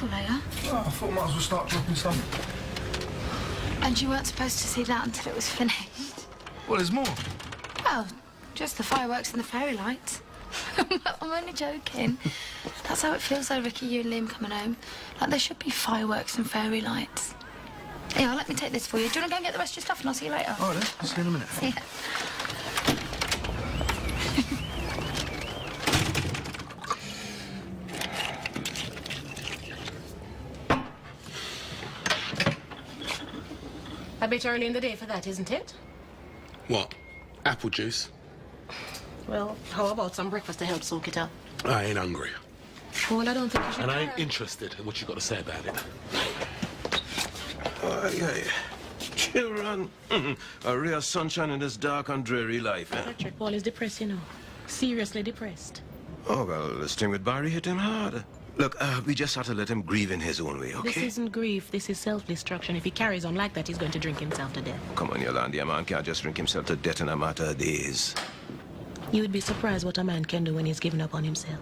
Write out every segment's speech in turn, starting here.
till later. Oh, I thought I might as well start dropping some. And you weren't supposed to see that until it was finished. Well, there's more. Well, just the fireworks and the fairy lights. I'm only joking. That's how it feels though, Ricky, you and Liam coming home. Like there should be fireworks and fairy lights. Yeah, let me take this for you. Do you want to go and get the rest of your stuff and I'll see you later? All right, then. I'll see you in a minute. See ya. A bit early in the day for that, isn't it? What? Apple juice? Well, how about some breakfast to help soak it up? I ain't hungry. Well, I don't think you should. And I ain't interested in what you got to say about it. Hey, children. A real sunshine in this dark and dreary life, eh? Richard Paul is depressed, you know. Seriously depressed. Oh, well, this thing with Barry hit him hard. Look, we just have to let him grieve in his own way, This okay? isn't grief, this is self-destruction. If he carries on like that, he's going to drink himself to death. Come on, Yolandi, a man can't just drink himself to death in a matter of days. You would be surprised what a man can do when he's given up on himself.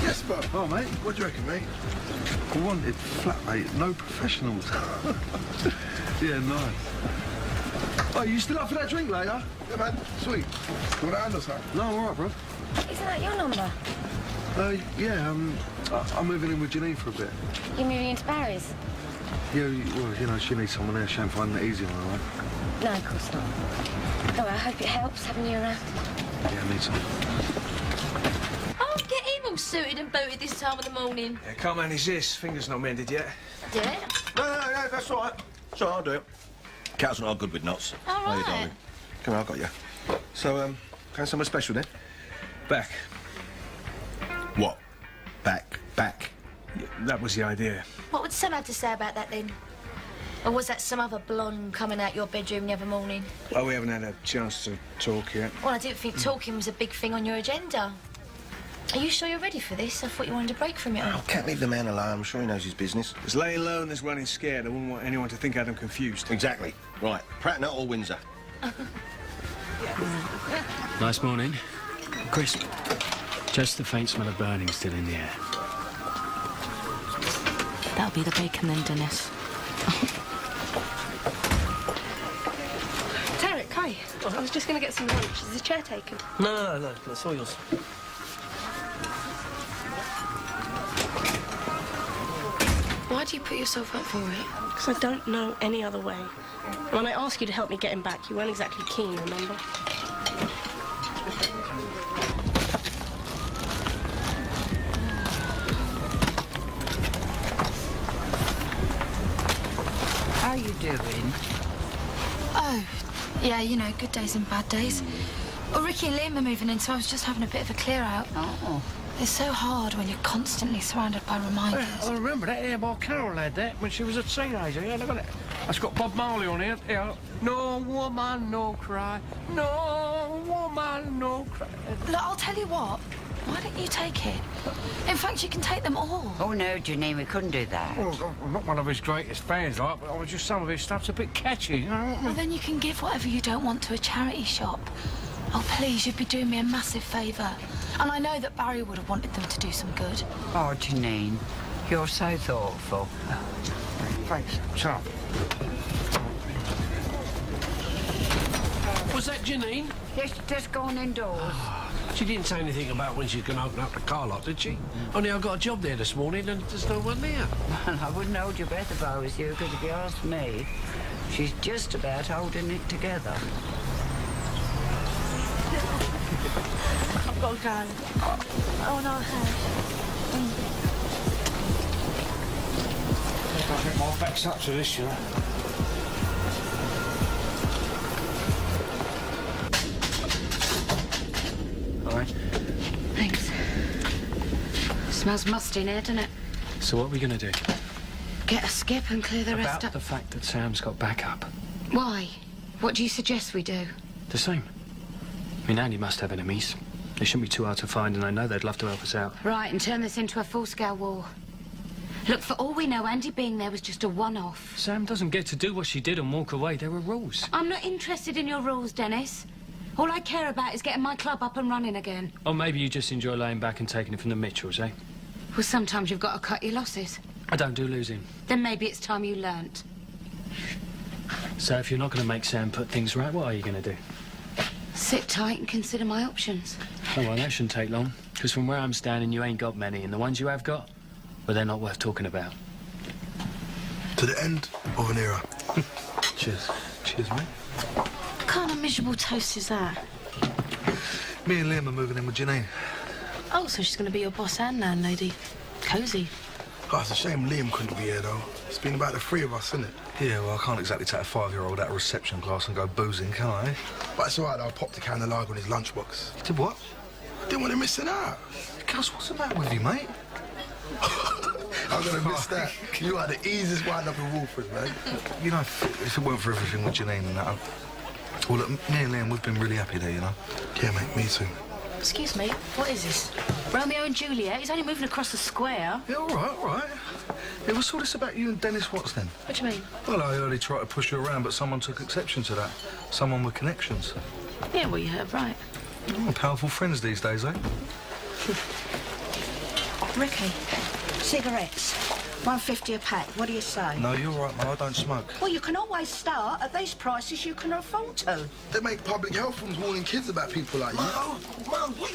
Yes, but oh, mate, what do you reckon, mate? I wanted flat, mate. No professionals. Yeah, nice. Oh, you still up for that drink later? Yeah, man. Sweet. You want a hand or something? No, I'm all right, bro. Isn't that your number? Yeah, I'm moving in with Janine for a bit. You're moving into Barry's? Yeah, well, you know, she needs someone there. She ain't finding it easy on her own. No, of course not. Oh, I hope it helps having you around. Yeah, I need some. Oh, get him all suited and booted this time of the morning. Yeah, can't manage this. Finger's not mended yet. Do it? No, that's all right. So I'll do it. Cat's not good with knots. All Hey, right. darling. Come on, I've got you. So, can somewhere special then? Back. What? Back. Yeah, that was the idea. What would Sam have to say about that then? Or was that some other blonde coming out your bedroom the other morning? Well, we haven't had a chance to talk yet. Well, I didn't think talking was a big thing on your agenda. Are you sure you're ready for this? I thought you wanted a break from it all. Oh, can't leave the man alone. I'm sure he knows his business. There's laying low and there's running scared. I wouldn't want anyone to think I'm confused. Exactly. Right. Pratt Nut or Windsor? Nice morning. Crisp. Just the faint smell of burning still in the air. That'll be the bacon then, Dennis. Tarek, hi. I was just going to get some lunch. Is the chair taken? No, that's all yours. Why do you put yourself up for it? Because I don't know any other way. When I asked you to help me get him back, you weren't exactly keen, remember? How you doing? Oh, yeah, you know, good days and bad days. Well, Ricky and Liam are moving in, so I was just having a bit of a clear out. Oh. It's so hard when you're constantly surrounded by reminders. I remember that Airball Carol had that when she was a teenager. Yeah, look at it. That's got Bob Marley on here. Yeah. No woman, no cry. No woman, no cry. Look, I'll tell you what. Why don't you take it? In fact, you can take them all. Oh, no, Janine, we couldn't do that. Well, I'm not one of his greatest fans, like, but just some of his stuff's a bit catchy, you know? Well, then you can give whatever you don't want to a charity shop. Oh, please, you'd be doing me a massive favour. And I know that Barry would have wanted them to do some good. Oh, Janine, you're so thoughtful. Thanks. Sharp. Was that Janine? Yes, just gone indoors. She didn't say anything about when she's going to open up the car lot, did she? Only I got a job there this morning and there's no one there. Well, I wouldn't hold your breath if I was you, because if you asked me, she's just about holding it together. I've got to go. Oh, no, I I think my back's up to this, you know. All right. Thanks. Smells musty in here, doesn't it? So what are we going to do? Get a skip and clear the rest About up. the fact that Sam's got backup. Why? What do you suggest we do? The same. I mean, Andy must have enemies. They shouldn't be too hard to find, and I know they'd love to help us out. Right, and turn this into a full-scale war. Look, for all we know, Andy being there was just a one-off. Sam doesn't get to do what she did and walk away. There were rules. I'm not interested in your rules, Dennis. All I care about is getting my club up and running again. Or maybe you just enjoy laying back and taking it from the Mitchells, eh? Well, sometimes you've got to cut your losses. I don't do losing. Then maybe it's time you learnt. So if you're not going to make Sam put things right, what are you going to do? Sit tight and consider my options. Oh, well, that shouldn't take long. Because from where I'm standing, you ain't got many. And the ones you have got, well, they're not worth talking about. To the end of an era. Cheers. Cheers, mate. What kind of miserable toast is that? Me and Liam are moving in with Janine. Oh, so she's going to be your boss and landlady. Cosy. Oh, it's a shame Liam couldn't be here, though. It's been about the three of us, isn't it? Yeah, well, I can't exactly take a 5-year-old out of reception class and go boozing, can I? But it's all right, though. I popped a can of lager in his lunchbox. Did what? I didn't want him missing out. Gus, what's the matter with you, mate? I'm gonna miss that. You are the easiest wind up in Wolford, man. You know, if it weren't for everything with Janine and that, well, look, me and Liam, we've been really happy there, you know? Yeah, mate, me too. Excuse me, what is this? Romeo and Juliet? He's only moving across the square. Yeah, all right, all right. Yeah, what's all this about you and Dennis Watts, then? What do you mean? Well, I heard he tried to push you around, but someone took exception to that. Someone with connections. Yeah, well, you heard right. Oh, powerful friends these days, eh? Ricky, cigarettes. $1.50 a pack. What do you say? No, you're right, man. I don't smoke. Well, you can always start. At these prices, you can afford to. They make public health films warning kids about people like you. Mum, what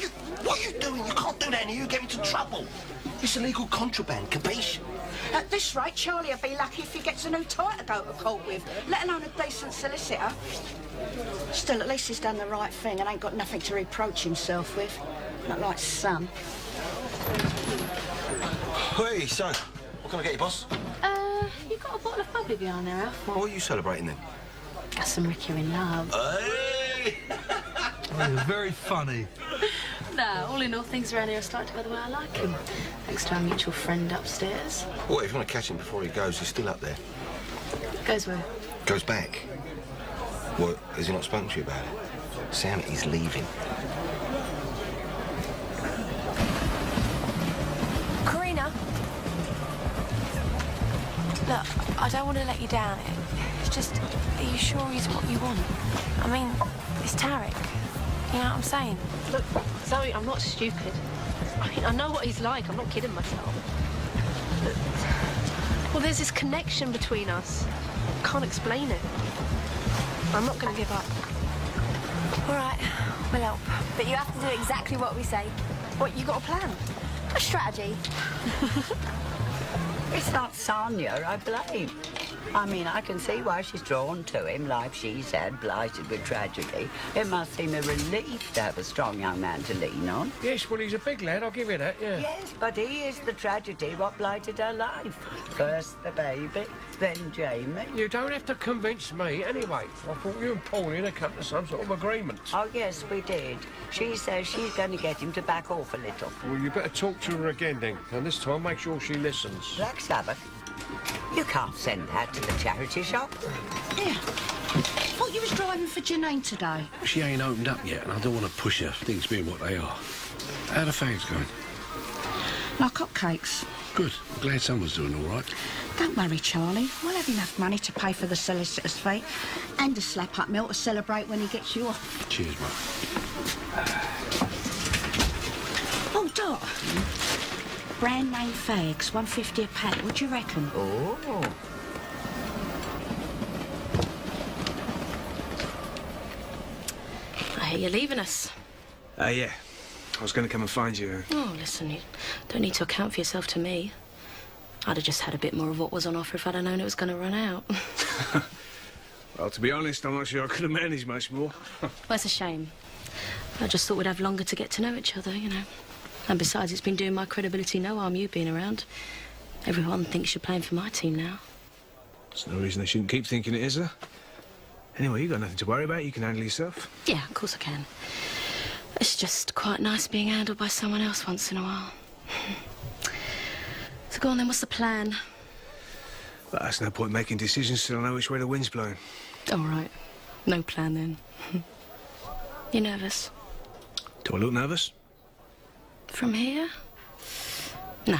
are you doing? You can't do that and you get into trouble. It's illegal contraband, capiche? At this rate, Charlie will be lucky if he gets a new tie to go to court with, let alone a decent solicitor. Still, at least he's done the right thing and ain't got nothing to reproach himself with. Not like some. Hey, son. What can I get you, boss? You got a bottle of bubbly behind there, Alf? What are you celebrating then? Gus and Ricky are in love. Hey! Oh, you're very funny. No, all in all, things around here are starting to go the way I like them. Thanks to our mutual friend upstairs. What, if you want to catch him before he goes, he's still up there. Goes where? Goes back. What, has he not spoken to you about it? Sam, he's leaving. Karina. Look, I don't want to let you down. It's just, are you sure he's what you want? I mean, it's Tarek. You know what I'm saying? Look, Zoe, I'm not stupid. I mean, I know what he's like. I'm not kidding myself. Well, there's this connection between us. I can't explain it. I'm not going to give up. All right, we'll help. But you have to do exactly what we say. What, you got a plan? A strategy? It's not Sonia I blame. I mean, I can see why she's drawn to him, like she said, blighted with tragedy. It must seem a relief to have a strong young man to lean on. Yes, well, he's a big lad, I'll give you that, yeah. Yes, but he is the tragedy what blighted her life. First the baby, then Jamie. You don't have to convince me. Anyway, I thought you and Pauline had come to some sort of agreement. Oh, yes, we did. She says she's going to get him to back off a little. Well, you better talk to her again, then. And this time, make sure she listens. Black Sabbath? You can't send that to the charity shop. Yeah. Thought you was driving for Janine today. She ain't opened up yet, and I don't want to push her, things being what they are. How the fags going? Like hotcakes. Good. I'm glad someone's doing all right. Don't worry, Charlie. We'll have enough money to pay for the solicitor's fee and a slap-up meal to celebrate when he gets you off. Cheers, mate. Oh, Dot. Brand name fags, $1.50 a pack. What do you reckon? Oh. I hear you're leaving us. Yeah. I was going to come and find you. Oh, listen, you don't need to account for yourself to me. I'd have just had a bit more of what was on offer if I'd have known it was going to run out. Well, to be honest, I'm not sure I could have managed much more. Well, it's a shame. I just thought we'd have longer to get to know each other, you know. And besides, it's been doing my credibility no harm, you being around. Everyone thinks you're playing for my team now. There's no reason they shouldn't keep thinking it, is there? Anyway, you got nothing to worry about. You can handle yourself. Yeah, of course I can. It's just quite nice being handled by someone else once in a while. So go on then, what's the plan? But that's no point making decisions till I know which way the wind's blowing. All right. No plan then. You nervous? Do I look nervous? From here? No.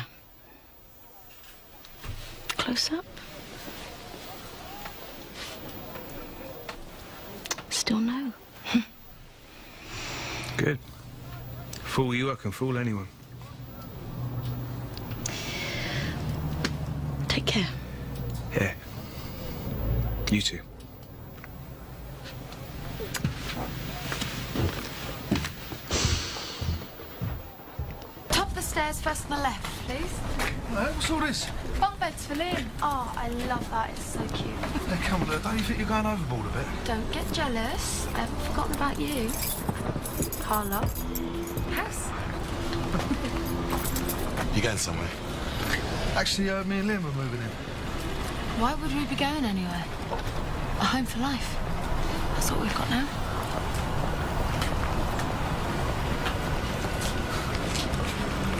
Close up? Still no. Good. Fool you, I can fool anyone. Take care. Yeah. You too. Top of the stairs first on the left, please. What's all this? Bunk beds for Liam. Oh, I love that. It's so cute. Hey, come on, don't you think you're going overboard a bit? Don't get jealous. I haven't forgotten about you. Carla. House. You going somewhere? Actually, me and Liam are moving in. Why would we be going anywhere? A home for life. That's what we've got now.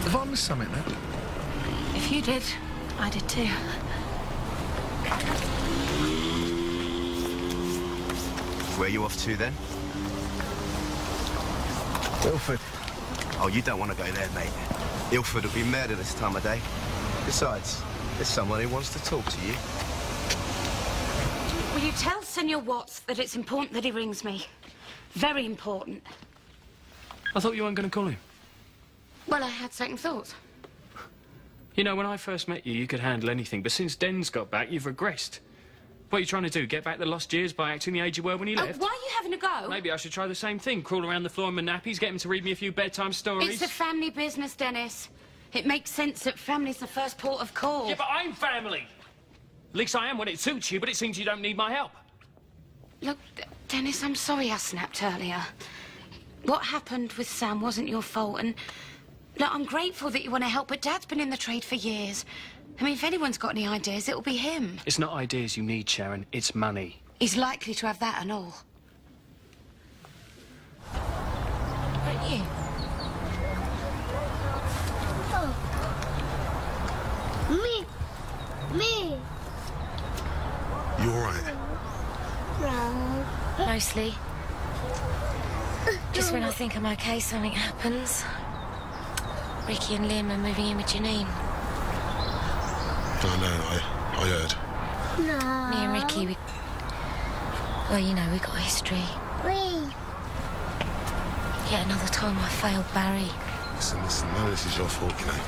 Have I missed something then? If you did, I did too. Where are you off to then? Ilford. Oh, you don't want to go there, mate. Ilford will be murder this time of day. Besides, there's someone who wants to talk to you. Will you tell Senor Watts that it's important that he rings me? Very important. I thought you weren't going to call him. Well, I had second thoughts. You know, when I first met you, you could handle anything, but since Den's got back, you've regressed. What are you trying to do, get back the lost years by acting the age you were when you left? Why are you having a go? Maybe I should try the same thing, crawl around the floor in my nappies, get him to read me a few bedtime stories. It's a family business, Dennis. It makes sense that family's the first port of call. Yeah, but I'm family. At least I am when it suits you, but it seems you don't need my help. Look, Dennis, I'm sorry I snapped earlier. What happened with Sam wasn't your fault, and look, I'm grateful that you want to help, but Dad's been in the trade for years. I mean, if anyone's got any ideas, it'll be him. It's not ideas you need, Sharon. It's money. He's likely to have that and all. Aren't you? Me. You all right? Mostly. Just when I think I'm okay, something happens. Ricky and Liam are moving in with Janine. I know, I heard. No. Me and Ricky, well, you know, we got a history. Yet another time I failed Barry. Listen, none of this is your fault, you know.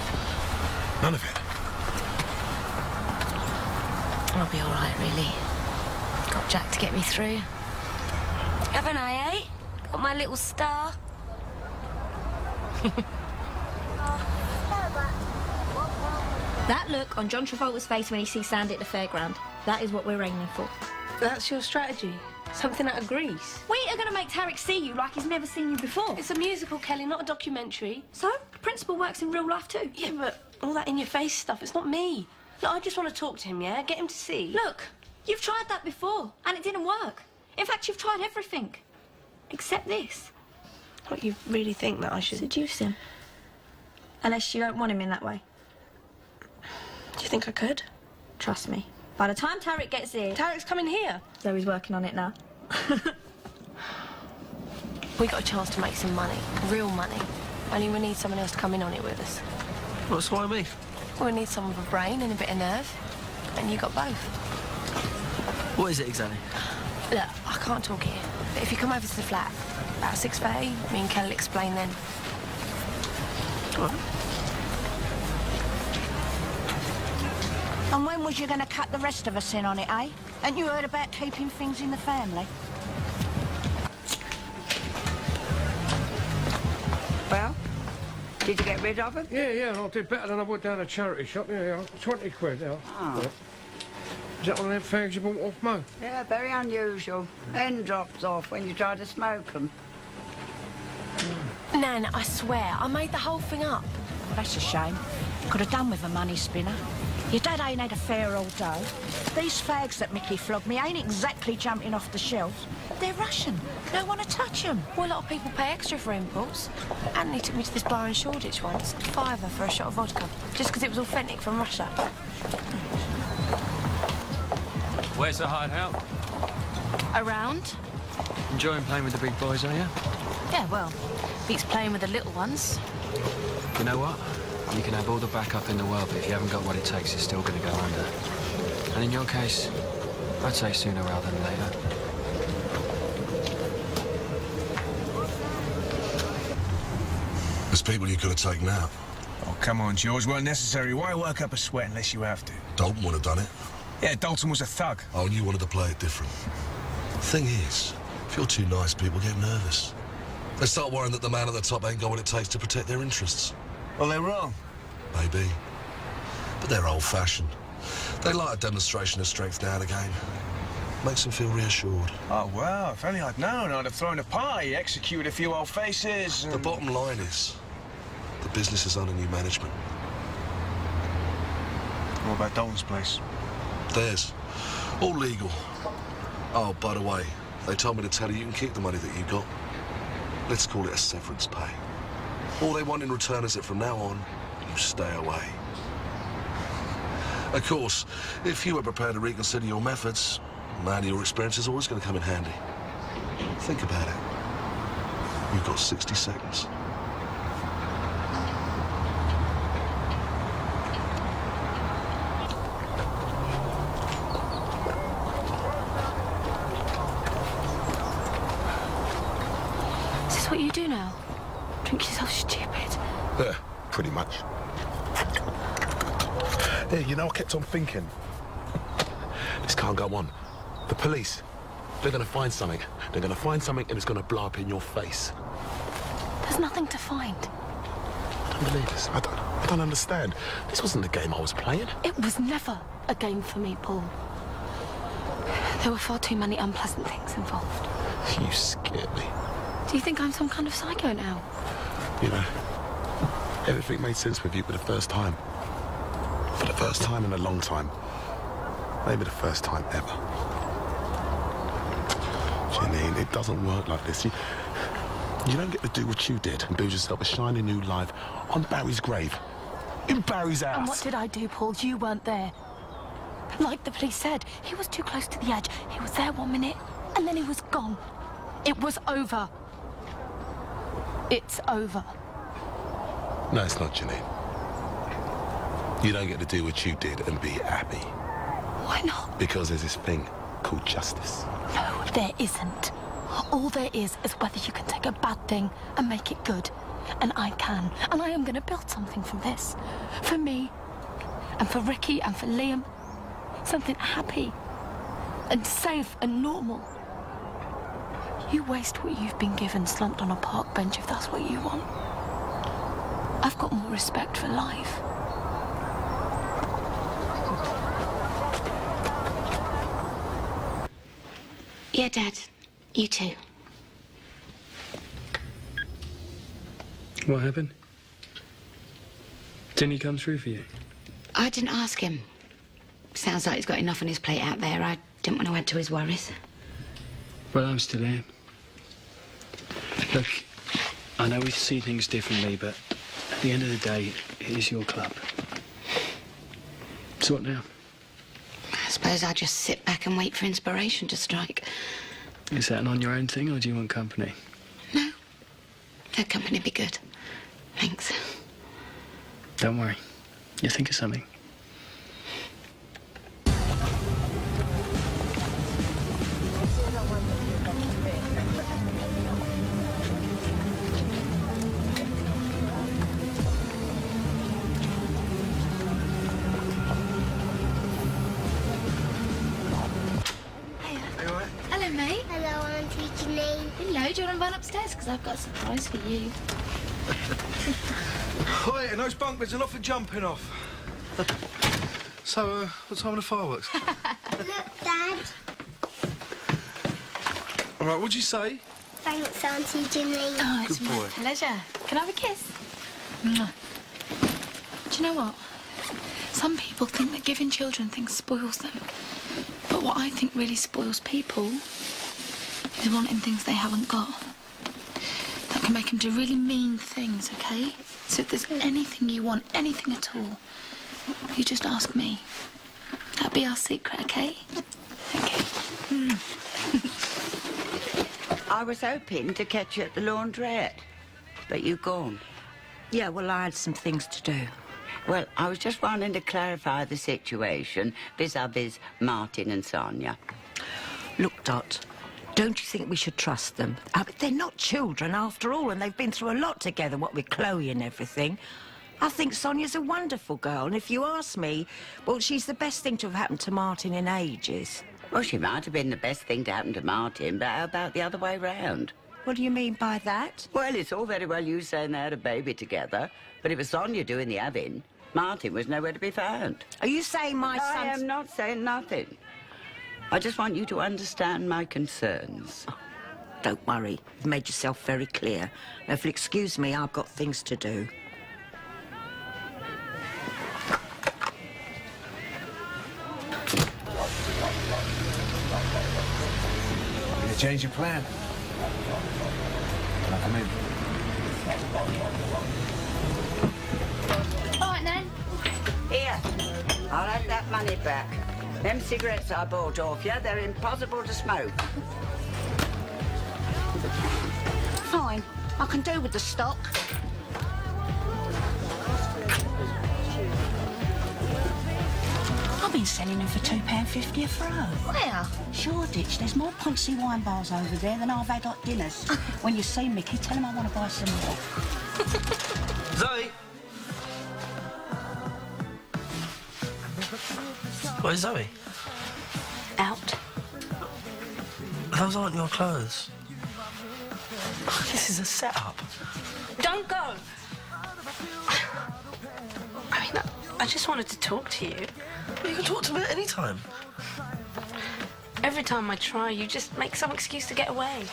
None of it. I'll be all right, really. Got Jack to get me through. Haven't I, eh? Got my little star. That look on John Travolta's face when he sees Sandy at the fairground. That is what we're aiming for. That's your strategy? Something out of Greece? We are going to make Tarek see you like he's never seen you before. It's a musical, Kelly, not a documentary. So? The principal works in real life too. Yeah, but all that in-your-face stuff, it's not me. Look, I just want to talk to him, yeah? Get him to see. Look, you've tried that before, and it didn't work. In fact, you've tried everything. Except this. What, you really think that I should... Seduce him. Unless you don't want him in that way. Do you think I could? Trust me. By the time Tarek gets here... Tarek's coming here. So he's working on it now. We got a chance to make some money. Real money. Only we need someone else to come in on it with us. What's why me? We need someone with a brain and a bit of nerve. And you got both. What is it exactly? Look, I can't talk here. But if you come over to the flat, about 6:30, me and Kel will explain then. All right. And when was you going to cut the rest of us in on it, eh? Ain't you heard about keeping things in the family? Well, did you get rid of it? Yeah, I did better than I would down a charity shop. Yeah, 20 quid, yeah. Oh. Yeah. Is that one of them fags you bought off Mo? Yeah, very unusual. End drops off when you try to smoke them. Nan, I swear, I made the whole thing up. Well, that's a shame. Could have done with a money spinner. Your dad ain't had a fair all day. These fags that Mickey flogged me ain't exactly jumping off the shelves. They're Russian. Don't want to touch them. Well, a lot of people pay extra for imports. Anthony took me to this bar in Shoreditch once. £5 for a shot of vodka. Just because it was authentic from Russia. Where's the hideout? Around? Enjoying playing with the big boys, are you? Yeah, well, beats playing with the little ones. You know what? You can have all the backup in the world, but if you haven't got what it takes, you're still going to go under. And in your case, I'd say sooner rather than later. There's people you could have taken out. Oh, come on, George. Weren't necessary. Why work up a sweat unless you have to? Dalton would have done it. Yeah, Dalton was a thug. Oh, and you wanted to play it different. The thing is, if you're too nice, people get nervous. They start worrying that the man at the top ain't got what it takes to protect their interests. Well, they're wrong. Maybe. But they're old-fashioned. They like a demonstration of strength now and again. Makes them feel reassured. Oh, well, if only I'd known, I'd have thrown a party, executed a few old faces, and... The bottom line is, the business is under new management. What about Dalton's place? Theirs. All legal. Oh, by the way, they told me to tell you can keep the money that you got. Let's call it a severance pay. All they want in return is that from now on, you stay away. Of course, if you were prepared to reconsider your methods, man, your experience is always going to come in handy. Think about it. You've got 60 seconds. Is this what you do now? Drink yourself stupid? Yeah, pretty much. Yeah, you know, I kept on thinking. This can't go on. The police, they're gonna find something. They're gonna find something and it's gonna blow up in your face. There's nothing to find. I don't believe this. I don't understand. This wasn't the game I was playing. It was never a game for me, Paul. There were far too many unpleasant things involved. You scared me. Do you think I'm some kind of psycho now? You know, everything made sense with you for the first time. For the first time in a long time. Maybe the first time ever. Janine, it doesn't work like this. You don't get to do what you did and build yourself a shiny new life on Barry's grave. In Barry's house. And what did I do, Paul? You weren't there. Like the police said, he was too close to the edge. He was there 1 minute, and then he was gone. It was over. It's over. No, it's not, Janine. You don't get to do what you did and be happy. Why not? Because there's this thing called justice. No, there isn't. All there is whether you can take a bad thing and make it good. And I can. And I am going to build something from this. For me, and for Ricky, and for Liam. Something happy, and safe, and normal. You waste what you've been given slumped on a park bench if that's what you want. I've got more respect for life. Yeah, Dad. You too. What happened? Didn't he come through for you? I didn't ask him. Sounds like he's got enough on his plate out there. I didn't want to add to his worries. Well, I'm still here. Look, I know we see things differently, but at the end of the day, it is your club. So what now? I suppose I'll just sit back and wait for inspiration to strike. Is that an on-your-own thing, or do you want company? No. That company be good. Thanks. Don't worry. You'll think of something. Hello, mate. Hello, Auntie Janine. Hello, do you want to run upstairs? Because I've got a surprise for you. Oi, and those bunk beds are not for jumping off. So, what time are the fireworks? Look, Dad. All right, what'd you say? Thanks, Auntie Janine. Oh, it's Good boy. my pleasure. Can I have a kiss? Mwah. Do you know what? Some people think that giving children things spoils them. But what I think really spoils people is wanting things they haven't got. That can make them do really mean things, okay? So if there's anything you want, anything at all, you just ask me. That'll be our secret, okay? I was hoping to catch you at the laundrette, but you've gone. Yeah, well, I had some things to do. Well, I was just wanting to clarify the situation vis-a-vis Martin and Sonia. Look, Dot, don't you think we should trust them? They're not children, after all, and they've been through a lot together, what with Chloe and everything. I think Sonia's a wonderful girl, and if you ask me, well, she's the best thing to have happened to Martin in ages. Well, she might have been the best thing to happen to Martin, but how about the other way round? What do you mean by that? Well, it's all very well you saying they had a baby together, but it was Sonia doing the having. Martin was nowhere to be found. Are you saying my son's... I am not saying nothing. I just want you to understand my concerns. Oh, don't worry. You've made yourself very clear. Now, if you'll excuse me, I've got things to do. You change your plan. I'll come in. All right, then. Here, I'll have that money back. Them cigarettes I bought off you, they're impossible to smoke. Fine. I can do with the stock. I've been selling them for £2.50 a throw. Where? Shoreditch. There's more Poncy wine bars over there than I've had at dinners. When you see Mickey, tell him I want to buy some more. Zoe! Where's Zoe? Out. Those aren't your clothes. This is a setup. Don't go! I mean, I just wanted to talk to you. Well, you can talk to me at any time. Every time I try, you just make some excuse to get away.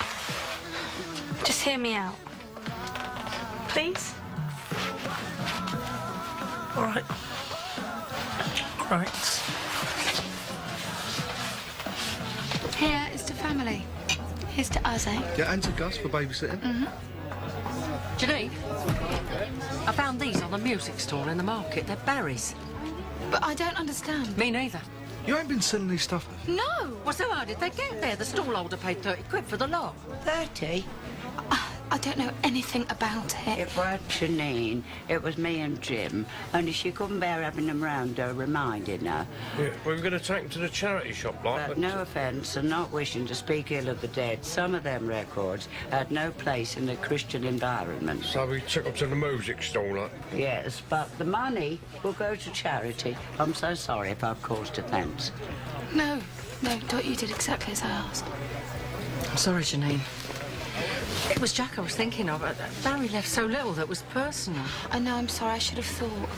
Just hear me out. Please? All right. All right. Here is to family. Here's to us, eh? Yeah, and to Gus for babysitting. Mm-hmm. Janine, I found these on the music store in the market. They're berries. But I don't understand. Me neither. You ain't been selling these stuff, have you? No! Well, so how did they get there? The stallholder paid 30 quid for the lot. 30? I don't know anything about it. It weren't Janine, it was me and Jim. Only she couldn't bear having them round her, reminding her. Yeah, we were going to take them to the charity shop, like, But no offence, and not wishing to speak ill of the dead, some of them records had no place in a Christian environment. So we took them to the music store, like? Yes, but the money will go to charity. I'm so sorry if I've caused offence. No, Dot, you did exactly as I asked. I'm sorry, Janine. It was Jack I was thinking of. Barry left so little that was personal. I know, I'm sorry, I should have thought.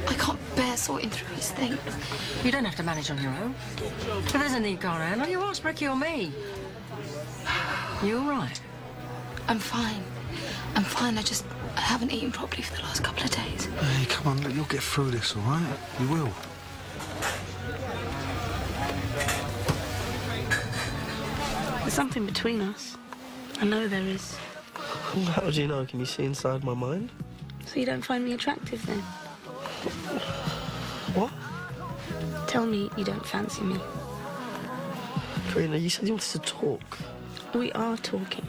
I can't bear sorting through his things. You don't have to manage on your own. If there's a need gone around, you ask Ricky or me. You all right? I'm fine. I'm fine, I haven't eaten properly for the last couple of days. Hey, come on, look, you'll get through this, all right? You will. There's something between us. I know there is. How do you know? Can you see inside my mind? So you don't find me attractive then? What? Tell me you don't fancy me. Karina, you said you wanted to talk. We are talking.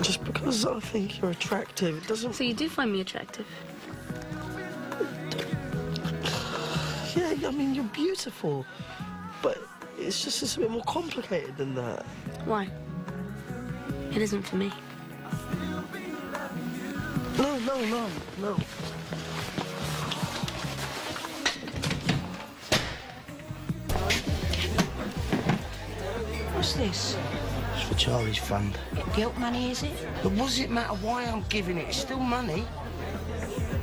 Just because I think you're attractive, it doesn't... So you do find me attractive? Yeah, I mean, you're beautiful. But it's a bit more complicated than that. Why? It isn't for me. No. What's this? It's for Charlie's fund. Guilt money, is it? But what does it matter why I'm giving it? It's still money.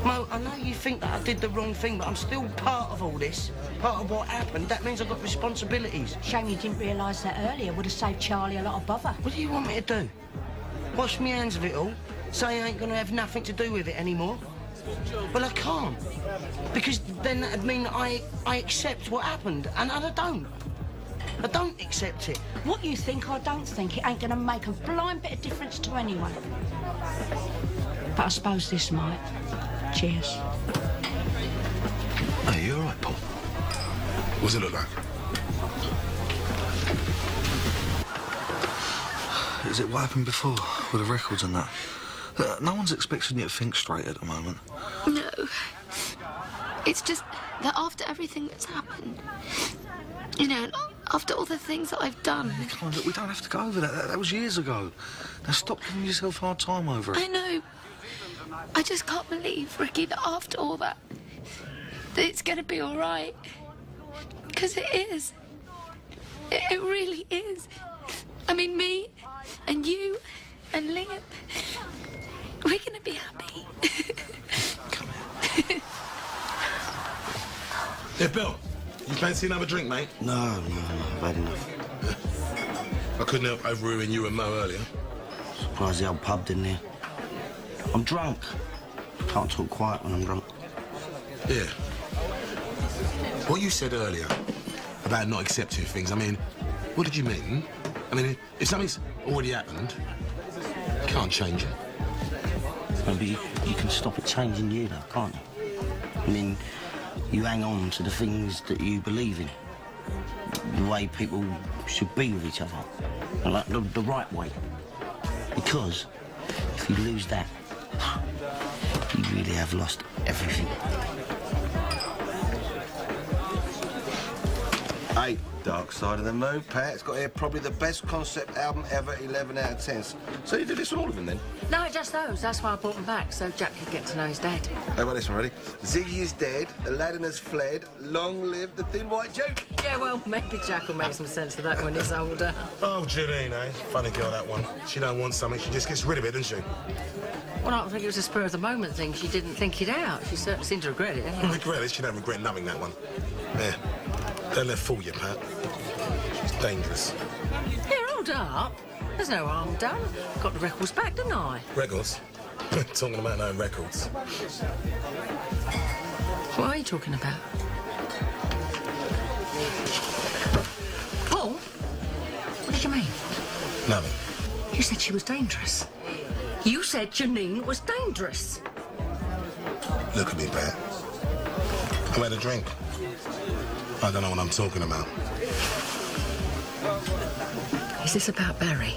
Mo, I know you think that I did the wrong thing, but I'm still part of all this. Part of what happened. That means I've got responsibilities. Shame you didn't realise that earlier. Would have saved Charlie a lot of bother. What do you want me to do? Wash my hands of it all? Say I ain't gonna have nothing to do with it anymore? Well, I can't. Because then that'd mean that I accept what happened, and I don't. I don't accept it. What you think, I don't think. It ain't going to make a blind bit of difference to anyone. But I suppose this might. Cheers. Hey, you all right, Paul? What's it look like? Is it what happened before with the records and that? No one's expecting you to think straight at the moment. No. It's just that after everything that's happened, you know, and after all the things that I've done... Yeah, come on, look, we don't have to go over that. That was years ago. Now stop giving yourself a hard time over it. I know. I just can't believe, Ricky, that after all that it's going to be all right. Because it is. It really is. I mean, me and you and Liam, we're going to be happy. Come here. Yeah, Bill, you fancy another drink, mate? No, I've had enough. I couldn't help overruling you and Mo earlier. Surprised the old pub didn't hear. I'm drunk. Can't talk quiet when I'm drunk. Yeah. What you said earlier about not accepting things, I mean, what did you mean? I mean, if something's already happened, you can't change it. No, but you can stop it changing you, though, can't you? I mean, you hang on to the things that you believe in. The way people should be with each other. Like the right way. Because if you lose that, you really have lost everything. Hey, Dark Side of the Moon, Pat. It's got here probably the best concept album ever, 11 out of 10. So you did this with all of them, then? No, just those. That's why I brought them back, so Jack could get to know his dad. Hey, well, this one, ready? Ziggy is dead, Aladdin has fled, long live the Thin White Duke. Yeah, well, maybe Jack will make some sense of that when he's older. Oh, Janine, eh? Funny girl, that one. She don't want something, she just gets rid of it, doesn't she? Well, I don't think it was a spur-of-the-moment thing. She didn't think it out. She certainly seemed to regret it, anyway. Regret it? She don't regret nothing, that one. Yeah. Don't let her fool you, Pat. She's dangerous. Yeah, hold up. There's no harm done. Got the records back, didn't I? Records? Talking about no records. What are you talking about? Paul? What did you mean? Nothing. You said she was dangerous. You said Janine was dangerous. Look at me, Pat. I've had a drink. I don't know what I'm talking about. Is this about Barry?